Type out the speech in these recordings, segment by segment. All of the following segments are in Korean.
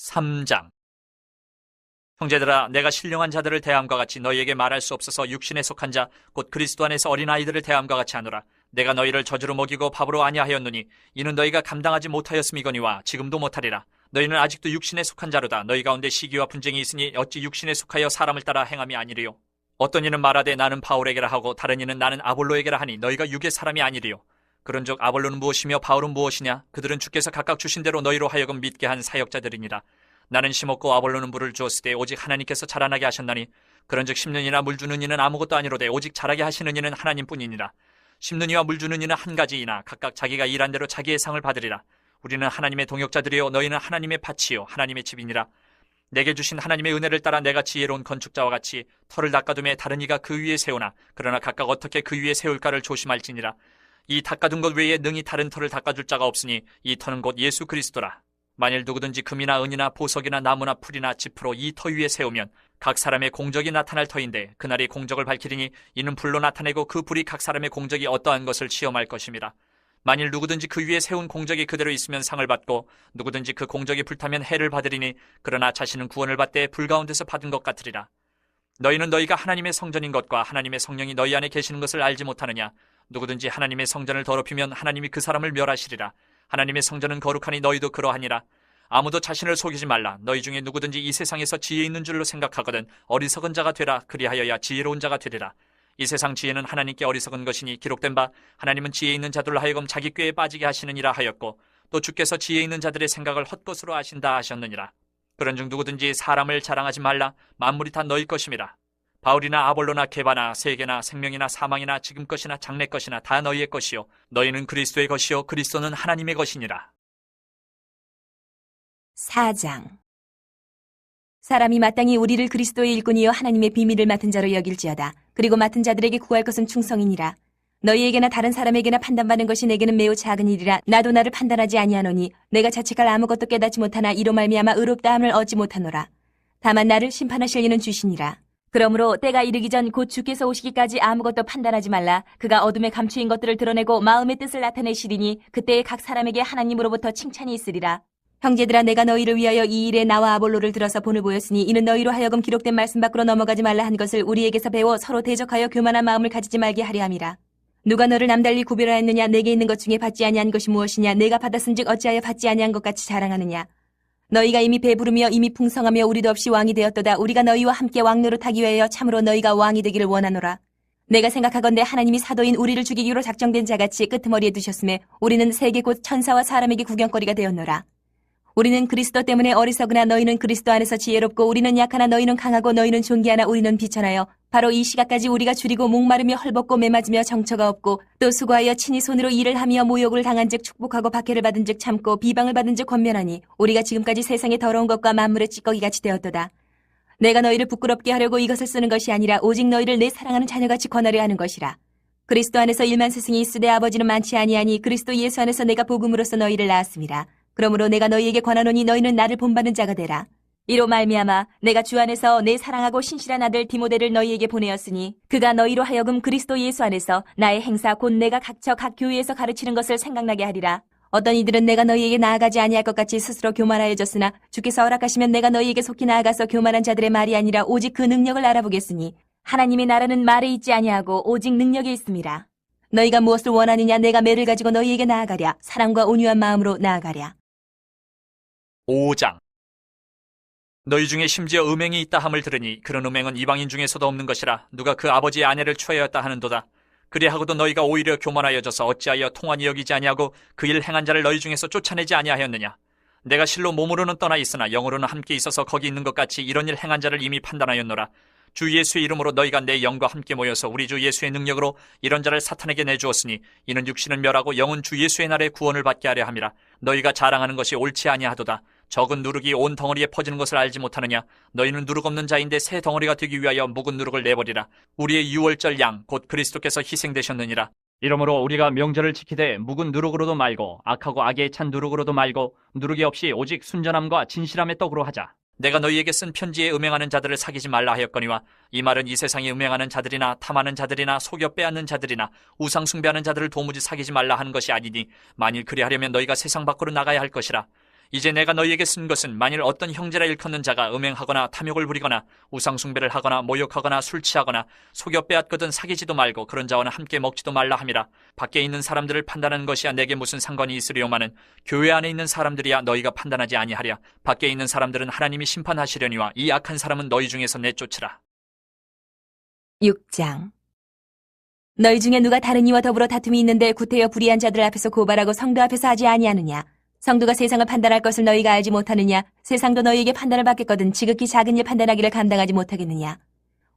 3장. 형제들아, 내가 신령한 자들을 대함과 같이 너희에게 말할 수 없어서 육신에 속한 자 곧 그리스도 안에서 어린아이들을 대함과 같이 하노라. 내가 너희를 젖으로 먹이고 밥으로 아니하였노니 이는 너희가 감당하지 못하였음이거니와 지금도 못하리라. 너희는 아직도 육신에 속한 자로다. 너희 가운데 시기와 분쟁이 있으니 어찌 육신에 속하여 사람을 따라 행함이 아니리요. 어떤 이는 말하되 나는 바울에게라 하고 다른 이는 나는 아볼로에게라 하니 너희가 육의 사람이 아니리요. 그런즉 아볼로는 무엇이며 바울은 무엇이냐? 그들은 주께서 각각 주신 대로 너희로 하여금 믿게 한 사역자들이니라. 나는 심었고 아볼로는 물을 주었으되 오직 하나님께서 자라나게 하셨나니 그런즉 심는 이나 물 주는 이는 아무것도 아니로되 오직 자라게 하시는 이는 하나님뿐이니라. 심는 이와 물 주는 이는 한 가지이나 각각 자기가 일한 대로 자기의 상을 받으리라. 우리는 하나님의 동역자들이요 너희는 하나님의 밭이요 하나님의 집이니라. 내게 주신 하나님의 은혜를 따라 내가 지혜로운 건축자와 같이 터를 닦아둠에 다른 이가 그 위에 세우나 그러나 각각 어떻게 그 위에 세울까를 조심할지니라. 이 닦아둔 것 외에 능히 다른 터를 닦아줄 자가 없으니 이 터는 곧 예수 그리스도라. 만일 누구든지 금이나 은이나 보석이나 나무나 풀이나 짚으로 이 터 위에 세우면 각 사람의 공적이 나타날 터인데 그날이 공적을 밝히리니 이는 불로 나타내고 그 불이 각 사람의 공적이 어떠한 것을 시험할 것입니다. 만일 누구든지 그 위에 세운 공적이 그대로 있으면 상을 받고 누구든지 그 공적이 불타면 해를 받으리니 그러나 자신은 구원을 받되 불 가운데서 받은 것 같으리라. 너희는 너희가 하나님의 성전인 것과 하나님의 성령이 너희 안에 계시는 것을 알지 못하느냐? 누구든지 하나님의 성전을 더럽히면 하나님이 그 사람을 멸하시리라. 하나님의 성전은 거룩하니 너희도 그러하니라. 아무도 자신을 속이지 말라. 너희 중에 누구든지 이 세상에서 지혜 있는 줄로 생각하거든 어리석은 자가 되라. 그리하여야 지혜로운 자가 되리라. 이 세상 지혜는 하나님께 어리석은 것이니 기록된 바 하나님은 지혜 있는 자들로 하여금 자기 꾀에 빠지게 하시느니라 하였고 또 주께서 지혜 있는 자들의 생각을 헛것으로 아신다 하셨느니라. 그런즉 누구든지 사람을 자랑하지 말라. 만물이 다 너희 것임이라. 바울이나 아볼로나 게바나 세계나 생명이나 사망이나 지금 것이나 장래 것이나 다 너희의 것이요 너희는 그리스도의 것이요 그리스도는 하나님의 것이니라. 4장. 사람이 마땅히 우리를 그리스도의 일꾼이요 하나님의 비밀을 맡은 자로 여길지어다. 그리고 맡은 자들에게 구할 것은 충성이니라. 너희에게나 다른 사람에게나 판단받는 것이 내게는 매우 작은 일이라. 나도 나를 판단하지 아니하노니 내가 자책할 아무것도 깨닫지 못하나 이로 말미암아 의롭다함을 얻지 못하노라. 다만 나를 심판하실 이는 주시니라. 그러므로 때가 이르기 전 곧 주께서 오시기까지 아무것도 판단하지 말라. 그가 어둠에 감추인 것들을 드러내고 마음의 뜻을 나타내시리니 그때에 각 사람에게 하나님으로부터 칭찬이 있으리라. 형제들아, 내가 너희를 위하여 이 일에 나와 아볼로를 들어서 본을 보였으니 이는 너희로 하여금 기록된 말씀 밖으로 넘어가지 말라 한 것을 우리에게서 배워 서로 대적하여 교만한 마음을 가지지 말게 하려 함이라. 누가 너를 남달리 구별하였느냐? 내게 있는 것 중에 받지 아니한 것이 무엇이냐? 내가 받았은즉 어찌하여 받지 아니한 것 같이 자랑하느냐? 너희가 이미 배부르며 이미 풍성하며 우리도 없이 왕이 되었도다. 우리가 너희와 함께 왕노릇하기 위하여 참으로 너희가 왕이 되기를 원하노라. 내가 생각하건대 하나님이 사도인 우리를 죽이기로 작정된 자같이 끄트머리에 두셨음에 우리는 세계 곧 천사와 사람에게 구경거리가 되었노라. 우리는 그리스도 때문에 어리석으나 너희는 그리스도 안에서 지혜롭고 우리는 약하나 너희는 강하고 너희는 존귀하나 우리는 비천하여 바로 이 시각까지 우리가 줄이고 목마르며 헐벗고 매맞으며 정처가 없고 또 수고하여 친히 손으로 일을 하며 모욕을 당한즉 축복하고 박해를 받은즉 참고 비방을 받은즉 권면하니 우리가 지금까지 세상의 더러운 것과 만물의 찌꺼기같이 되었도다. 내가 너희를 부끄럽게 하려고 이것을 쓰는 것이 아니라 오직 너희를 내 사랑하는 자녀같이 권하려 하는 것이라. 그리스도 안에서 일만 스승이 있으되 아버지는 많지 아니하니 그리스도 예수 안에서 내가 복음으로써 너희를 낳았습니다. 그러므로 내가 너희에게 권하노니 너희는 나를 본받는 자가 되라. 이로 말미암아 내가 주 안에서 내 사랑하고 신실한 아들 디모데를 너희에게 보내었으니 그가 너희로 하여금 그리스도 예수 안에서 나의 행사 곧 내가 각처 각 교회에서 가르치는 것을 생각나게 하리라. 어떤 이들은 내가 너희에게 나아가지 아니할 것 같이 스스로 교만하여졌으나 주께서 허락하시면 내가 너희에게 속히 나아가서 교만한 자들의 말이 아니라 오직 그 능력을 알아보겠으니 하나님의 나라는 말에 있지 아니하고 오직 능력에 있습니다. 너희가 무엇을 원하느냐? 내가 매를 가지고 너희에게 나아가랴. 사랑과 온유한 마음으로 나아가랴. 5장. 너희 중에 심지어 음행이 있다 함을 들으니 그런 음행은 이방인 중에서도 없는 것이라. 누가 그 아버지의 아내를 취하였다 하는도다. 그리하고도 너희가 오히려 교만하여져서 어찌하여 통한이 여기지 아니하고 그 일 행한 자를 너희 중에서 쫓아내지 아니하였느냐? 내가 실로 몸으로는 떠나 있으나 영으로는 함께 있어서 거기 있는 것 같이 이런 일 행한 자를 이미 판단하였노라. 주 예수의 이름으로 너희가 내 영과 함께 모여서 우리 주 예수의 능력으로 이런 자를 사탄에게 내주었으니 이는 육신은 멸하고 영은 주 예수의 날에 구원을 받게 하려 함이라. 너희가 자랑하는 것이 옳지 아니하도다. 적은 누룩이 온 덩어리에 퍼지는 것을 알지 못하느냐? 너희는 누룩 없는 자인데 새 덩어리가 되기 위하여 묵은 누룩을 내버리라. 우리의 유월절 양 곧 그리스도께서 희생되셨느니라. 이러므로 우리가 명절을 지키되 묵은 누룩으로도 말고 악하고 악에 찬 누룩으로도 말고 누룩이 없이 오직 순전함과 진실함의 떡으로 하자. 내가 너희에게 쓴 편지에 음행하는 자들을 사귀지 말라 하였거니와 이 말은 이 세상에 음행하는 자들이나 탐하는 자들이나 속여 빼앗는 자들이나 우상 숭배하는 자들을 도무지 사귀지 말라 하는 것이 아니니 만일 그리하려면 너희가 세상 밖으로 나가야 할 것이라. 이제 내가 너희에게 쓴 것은 만일 어떤 형제라 일컫는 자가 음행하거나 탐욕을 부리거나 우상숭배를 하거나 모욕하거나 술 취하거나 속여 빼앗거든 사귀지도 말고 그런 자와는 함께 먹지도 말라 함이라. 밖에 있는 사람들을 판단하는 것이야 내게 무슨 상관이 있으리요마는 교회 안에 있는 사람들이야 너희가 판단하지 아니하랴. 밖에 있는 사람들은 하나님이 심판하시려니와 이 악한 사람은 너희 중에서 내쫓으라. 6장. 너희 중에 누가 다른 이와 더불어 다툼이 있는데 구태여 불의한 자들 앞에서 고발하고 성도 앞에서 하지 아니하느냐? 성도가 세상을 판단할 것을 너희가 알지 못하느냐? 세상도 너희에게 판단을 받겠거든 지극히 작은 일 판단하기를 감당하지 못하겠느냐?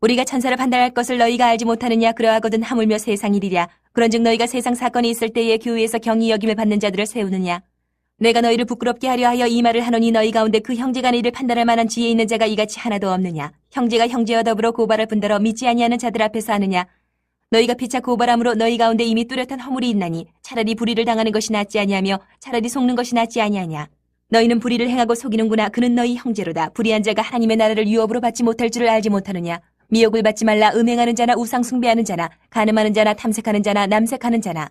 우리가 천사를 판단할 것을 너희가 알지 못하느냐? 그러하거든 하물며 세상 일이랴. 그런즉 너희가 세상 사건이 있을 때에 교회에서 경히 여김을 받는 자들을 세우느냐? 내가 너희를 부끄럽게 하려 하여 이 말을 하노니 너희 가운데 그 형제간의 일을 판단할 만한 지혜 있는 자가 이같이 하나도 없느냐? 형제가 형제와 더불어 고발할 뿐더러 믿지 아니하는 자들 앞에서 하느냐? 너희가 피차 고발함으로 너희 가운데 이미 뚜렷한 허물이 있나니 차라리 불의를 당하는 것이 낫지 아니하며 차라리 속는 것이 낫지 아니하냐. 너희는 불의를 행하고 속이는구나. 그는 너희 형제로다. 불의한 자가 하나님의 나라를 유업으로 받지 못할 줄을 알지 못하느냐. 미혹을 받지 말라. 음행하는 자나 우상 숭배하는 자나 간음하는 자나 탐색하는 자나 남색하는 자나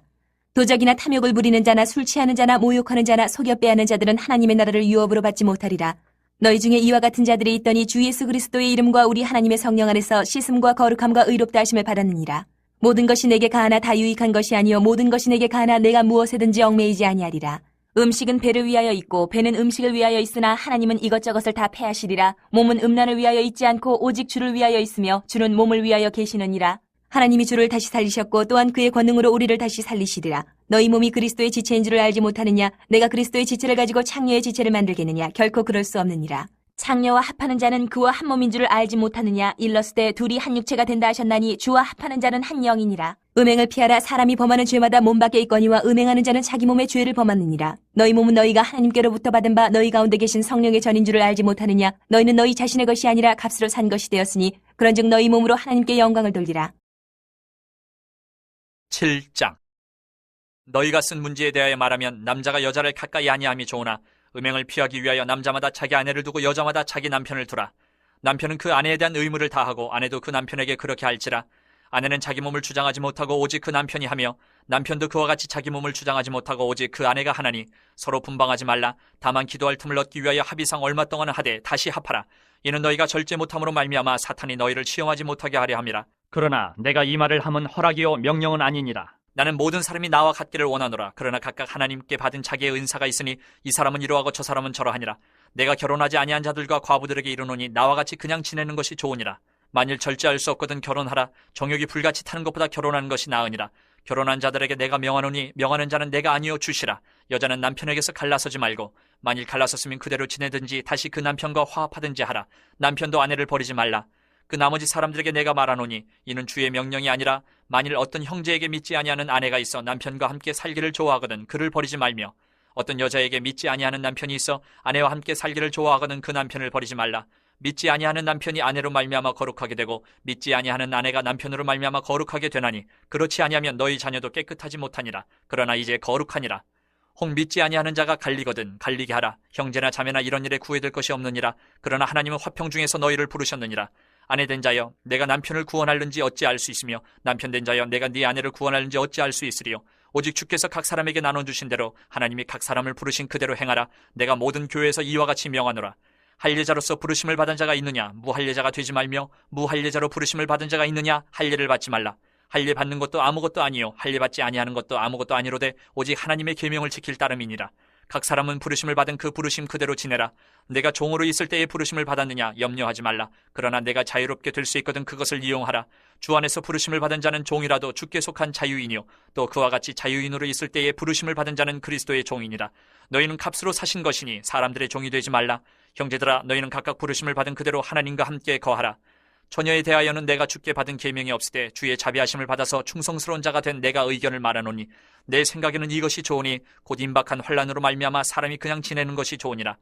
도적이나 탐욕을 부리는 자나 술 취하는 자나 모욕하는 자나 속여 빼앗는 자들은 하나님의 나라를 유업으로 받지 못하리라. 너희 중에 이와 같은 자들이 있더니 주 예수 그리스도의 이름과 우리 하나님의 성령 안에서 씻음과 거룩함과 의롭다 하심을 받았느니라. 모든 것이 내게 가하나 다 유익한 것이 아니요 모든 것이 내게 가하나 내가 무엇에든지 얽매이지 아니하리라. 음식은 배를 위하여 있고 배는 음식을 위하여 있으나 하나님은 이것저것을 다 패하시리라. 몸은 음란을 위하여 있지 않고 오직 주를 위하여 있으며 주는 몸을 위하여 계시느니라. 하나님이 주를 다시 살리셨고 또한 그의 권능으로 우리를 다시 살리시리라. 너희 몸이 그리스도의 지체인 줄을 알지 못하느냐? 내가 그리스도의 지체를 가지고 창녀의 지체를 만들겠느냐? 결코 그럴 수 없느니라. 창녀와 합하는 자는 그와 한 몸인 줄을 알지 못하느냐? 일렀을 둘이 한 육체가 된다 하셨나니 주와 합하는 자는 한 영이니라. 음행을 피하라. 사람이 범하는 죄마다 몸 밖에 있거니와 음행하는 자는 자기 몸의 죄를 범하느니라. 너희 몸은 너희가 하나님께로부터 받은 바 너희 가운데 계신 성령의 전인 줄을 알지 못하느냐? 너희는 너희 자신의 것이 아니라 값으로 산 것이 되었으니 그런즉 너희 몸으로 하나님께 영광을 돌리라. 7장. 너희가 쓴 문제에 대하여 말하면 남자가 여자를 가까이 아니함이 좋으나 음행을 피하기 위하여 남자마다 자기 아내를 두고 여자마다 자기 남편을 두라. 남편은 그 아내에 대한 의무를 다하고 아내도 그 남편에게 그렇게 할지라. 아내는 자기 몸을 주장하지 못하고 오직 그 남편이 하며 남편도 그와 같이 자기 몸을 주장하지 못하고 오직 그 아내가 하나니 서로 분방하지 말라. 다만 기도할 틈을 얻기 위하여 합의상 얼마 동안 하되 다시 합하라. 이는 너희가 절제 못함으로 말미암아 사탄이 너희를 시험하지 못하게 하려 함이라. 그러나 내가 이 말을 함은 허락이요 명령은 아니니라. 나는 모든 사람이 나와 같기를 원하노라. 그러나 각각 하나님께 받은 자기의 은사가 있으니 이 사람은 이러하고 저 사람은 저러하니라. 내가 결혼하지 아니한 자들과 과부들에게 이르노니 나와 같이 그냥 지내는 것이 좋으니라. 만일 절제할 수 없거든 결혼하라. 정욕이 불같이 타는 것보다 결혼하는 것이 나으니라. 결혼한 자들에게 내가 명하노니 명하는 자는 내가 아니요 주시라. 여자는 남편에게서 갈라서지 말고 만일 갈라섰으면 그대로 지내든지 다시 그 남편과 화합하든지 하라. 남편도 아내를 버리지 말라. 그 나머지 사람들에게 내가 말하노니 이는 주의 명령이 아니라 만일 어떤 형제에게 믿지 아니하는 아내가 있어 남편과 함께 살기를 좋아하거든 그를 버리지 말며 어떤 여자에게 믿지 아니하는 남편이 있어 아내와 함께 살기를 좋아하거든 그 남편을 버리지 말라. 믿지 아니하는 남편이 아내로 말미암아 거룩하게 되고 믿지 아니하는 아내가 남편으로 말미암아 거룩하게 되나니 그렇지 아니하면 너희 자녀도 깨끗하지 못하니라. 그러나 이제 거룩하니라. 혹 믿지 아니하는 자가 갈리거든 갈리게 하라. 형제나 자매나 이런 일에 구애될 것이 없느니라. 그러나 하나님은 화평 중에서 너희를 부르셨느니라. 아내 된 자여 내가 남편을 구원할는지 어찌 알 수 있으며 남편 된 자여 내가 네 아내를 구원할는지 어찌 알 수 있으리요. 오직 주께서 각 사람에게 나눠주신 대로 하나님이 각 사람을 부르신 그대로 행하라. 내가 모든 교회에서 이와 같이 명하노라. 할례자로서 부르심을 받은 자가 있느냐? 무할례자가 되지 말며 무할례자로 부르심을 받은 자가 있느냐? 할례를 받지 말라. 할례 받는 것도 아무것도 아니요 할례 받지 아니하는 것도 아무것도 아니로되 오직 하나님의 계명을 지킬 따름이니라. 각 사람은 부르심을 받은 그 부르심 그대로 지내라. 내가 종으로 있을 때에 부르심을 받았느냐? 염려하지 말라. 그러나 내가 자유롭게 될 수 있거든 그것을 이용하라. 주 안에서 부르심을 받은 자는 종이라도 주께 속한 자유인이요 또 그와 같이 자유인으로 있을 때에 부르심을 받은 자는 그리스도의 종이니라. 너희는 값으로 사신 것이니 사람들의 종이 되지 말라. 형제들아 너희는 각각 부르심을 받은 그대로 하나님과 함께 거하라. 처녀에 대하여는 내가 주께 받은 계명이 없으되 주의 자비하심을 받아서 충성스러운 자가 된 내가 의견을 말하노니 내 생각에는 이것이 좋으니 곧 임박한 환난으로 말미암아 사람이 그냥 지내는 것이 좋으니라.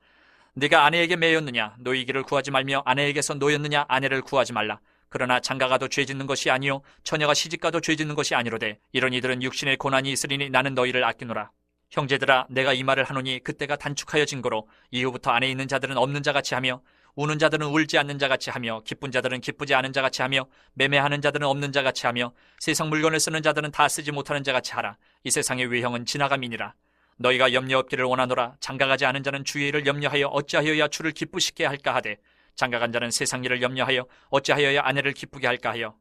네가 아내에게 매였느냐? 노이기를 구하지 말며 아내에게서 노였느냐? 아내를 구하지 말라. 그러나 장가가도 죄짓는 것이 아니요 처녀가 시집가도 죄짓는 것이 아니로되 이런 이들은 육신의 고난이 있으리니 나는 너희를 아끼노라. 형제들아 내가 이 말을 하노니 그때가 단축하여진 거로 이후부터 안에 있는 자들은 없는 자같이 하며 우는 자들은 울지 않는 자같이 하며 기쁜 자들은 기쁘지 않은 자같이 하며 매매하는 자들은 없는 자같이 하며 세상 물건을 쓰는 자들은 다 쓰지 못하는 자같이 하라. 이 세상의 외형은 지나감이니라. 너희가 염려 없기를 원하노라. 장가가지 않은 자는 주의 일을 염려하여 어찌하여야 주를 기쁘시게 할까 하되 장가간 자는 세상 일을 염려하여 어찌하여야 아내를 기쁘게 할까 하여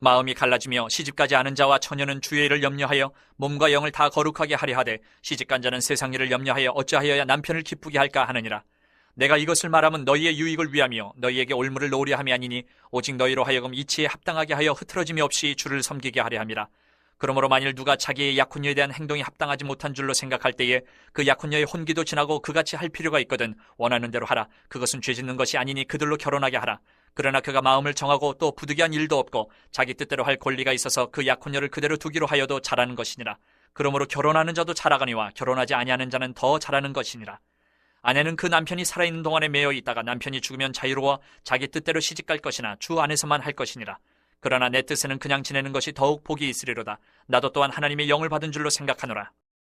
마음이 갈라지며 시집가지 않은 자와 처녀는 주의 일을 염려하여 몸과 영을 다 거룩하게 하려 하되 시집간 자는 세상 일을 염려하여 어찌하여야 남편을 기쁘게 할까 하느니라. 내가 이것을 말하면 너희의 유익을 위하며 너희에게 올무를 놓으려 함이 아니니 오직 너희로 하여금 이치에 합당하게 하여 흐트러짐이 없이 주를 섬기게 하려 함이라. 그러므로 만일 누가 자기의 약혼녀에 대한 행동이 합당하지 못한 줄로 생각할 때에 그 약혼녀의 혼기도 지나고 그같이 할 필요가 있거든 원하는 대로 하라. 그것은 죄짓는 것이 아니니 그들로 결혼하게 하라. 그러나 그가 마음을 정하고 또 부득이한 일도 없고 자기 뜻대로 할 권리가 있어서 그 약혼녀를 그대로 두기로 하여도 잘하는 것이니라. 그러므로 결혼하는 자도 잘하거니와 결혼하지 아니하는 자는 더 잘하는 것이니라. 아내는 그 남편이 살아있는 동안에 매여 있다가 남편이 죽으면 자유로워 자기 뜻대로 시집갈 것이나 주 안에서만 할 것이니라. 그러나 내 뜻에는 그냥 지내는 것이 더욱 복이 있으리로다. 나도 또한 하나님의 영을 받은 줄로 생각하노라.